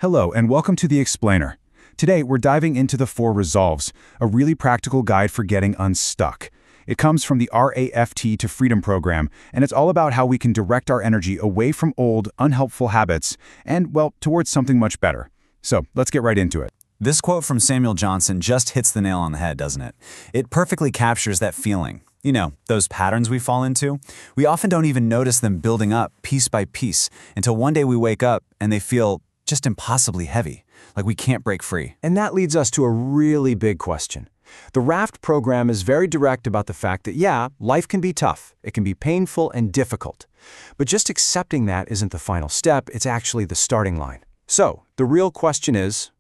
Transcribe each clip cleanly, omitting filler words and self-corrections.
Hello, and welcome to The Explainer. Today, we're diving into the Four Resolves, a really practical guide for getting unstuck. It comes from the RAFT to Freedom program, and it's all about how we can direct our energy away from old, unhelpful habits and, well, towards something much better. So, let's get right into it. This quote from Samuel Johnson just hits the nail on the head, doesn't it? It perfectly captures that feeling. You know, those patterns we fall into. We often don't even notice them building up piece by piece until one day we wake up and they feel just impossibly heavy, like we can't break free. And that leads us to a really big question. The RAFT program is very direct about the fact that, yeah, life can be tough, it can be painful and difficult. But just accepting that isn't the final step, it's actually the starting line. So, the real question is,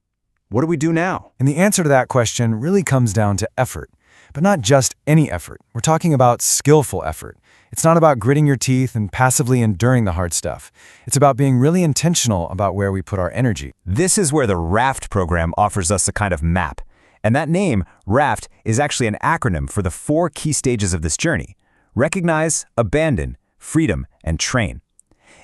what do we do now? And the answer to that question really comes down to effort. But not just any effort. We're talking about skillful effort. It's not about gritting your teeth and passively enduring the hard stuff. It's about being really intentional about where we put our energy. This is where the RAFT program offers us a kind of map. And that name, RAFT, is actually an acronym for the four key stages of this journey: recognize, abandon, freedom, and train.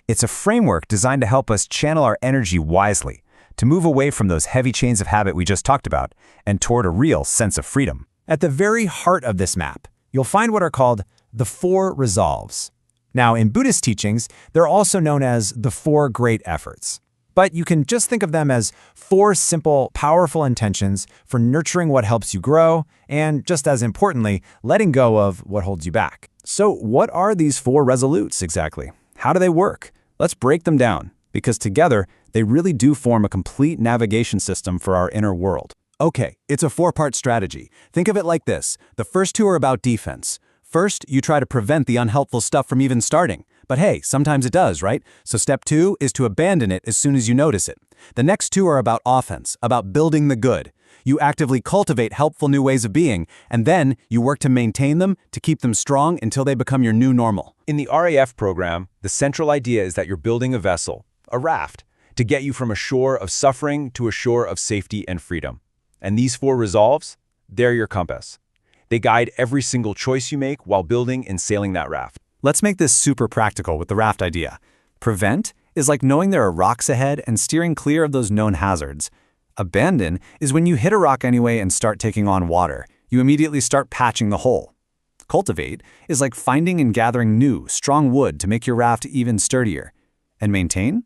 It's a framework designed to help us channel our energy wisely, to move away from those heavy chains of habit we just talked about, and toward a real sense of freedom. At the very heart of this map, you'll find what are called the Four Resolves. Now, in Buddhist teachings, they're also known as the Four Great Efforts. But you can just think of them as four simple, powerful intentions for nurturing what helps you grow and, just as importantly, letting go of what holds you back. So what are these four resolutes exactly? How do they work? Let's break them down, because together, they really do form a complete navigation system for our inner world. Okay, it's a four-part strategy. Think of it like this. The first two are about defense. First, you try to prevent the unhelpful stuff from even starting. But hey, sometimes it does, right? So step two is to abandon it as soon as you notice it. The next two are about offense, about building the good. You actively cultivate helpful new ways of being, and then you work to maintain them, to keep them strong until they become your new normal. In the RAF program, the central idea is that you're building a vessel, a raft, to get you from a shore of suffering to a shore of safety and freedom. And these four resolves, they're your compass. They guide every single choice you make while building and sailing that raft. Let's make this super practical with the raft idea. Prevent is like knowing there are rocks ahead and steering clear of those known hazards. Abandon is when you hit a rock anyway and start taking on water. You immediately start patching the hole. Cultivate is like finding and gathering new, strong wood to make your raft even sturdier. And maintain?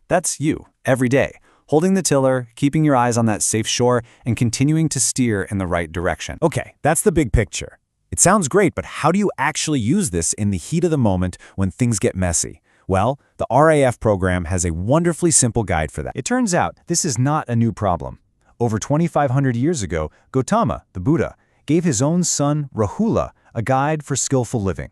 That's you, every day. Holding the tiller, keeping your eyes on that safe shore, and continuing to steer in the right direction. Okay, that's the big picture. It sounds great, but how do you actually use this in the heat of the moment when things get messy? Well, the RAF program has a wonderfully simple guide for that. It turns out this is not a new problem. Over 2,500 years ago, Gotama, the Buddha, gave his own son, Rahula, a guide for skillful living.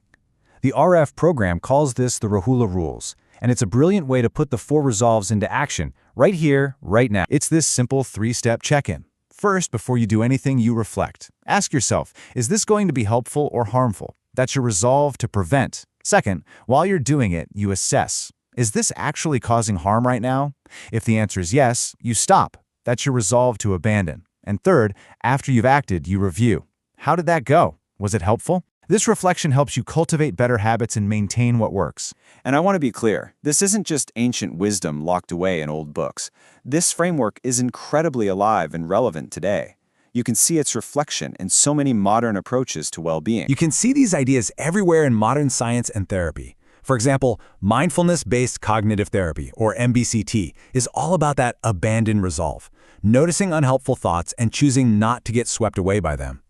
The RF program calls this the Rahula Rules, and it's a brilliant way to put the four resolves into action, right here, right now. It's this simple three-step check-in. First, before you do anything, you reflect. Ask yourself, is this going to be helpful or harmful? That's your resolve to prevent. Second, while you're doing it, you assess. Is this actually causing harm right now? If the answer is yes, you stop. That's your resolve to abandon. And third, after you've acted, you review. How did that go? Was it helpful? This reflection helps you cultivate better habits and maintain what works. And I want to be clear, this isn't just ancient wisdom locked away in old books. This framework is incredibly alive and relevant today. You can see its reflection in so many modern approaches to well-being. You can see these ideas everywhere in modern science and therapy. For example, mindfulness-based cognitive therapy, or MBCT, is all about that abandon resolve, noticing unhelpful thoughts and choosing not to get swept away by them.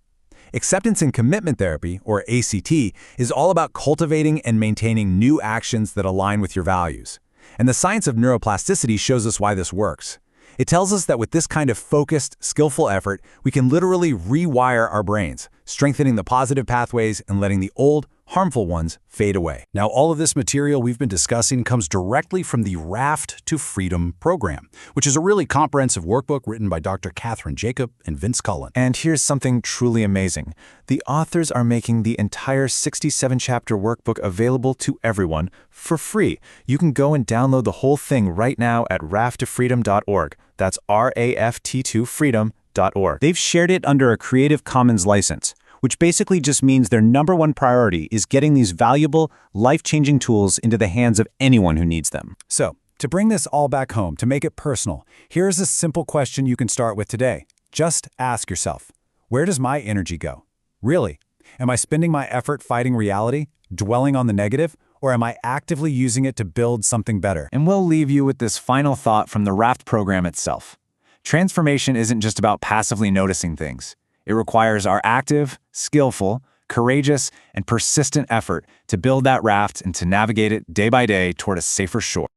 Acceptance and commitment therapy, or ACT, is all about cultivating and maintaining new actions that align with your values. And the science of neuroplasticity shows us why this works. It tells us that with this kind of focused, skillful effort, we can literally rewire our brains, strengthening the positive pathways and letting the old, harmful ones fade away. Now, all of this material we've been discussing comes directly from the RAFT to Freedom program, which is a really comprehensive workbook written by Dr. Catherine Jacob and Vince Cullen. And here's something truly amazing. The authors are making the entire 67-chapter workbook available to everyone for free. You can go and download the whole thing right now at raft2freedom.org. That's raft2freedom.org. They've shared it under a Creative Commons license, which basically just means their #1 priority is getting these valuable, life-changing tools into the hands of anyone who needs them. So, To bring this all back home, to make it personal, here's a simple question you can start with today. Just ask yourself, where does my energy go? Really? Am I spending my effort fighting reality, dwelling on the negative, or am I actively using it to build something better? And we'll leave you with this final thought from the RAFT program itself. Transformation isn't just about passively noticing things. It requires our active, skillful, courageous, and persistent effort to build that raft and to navigate it day by day toward a safer shore.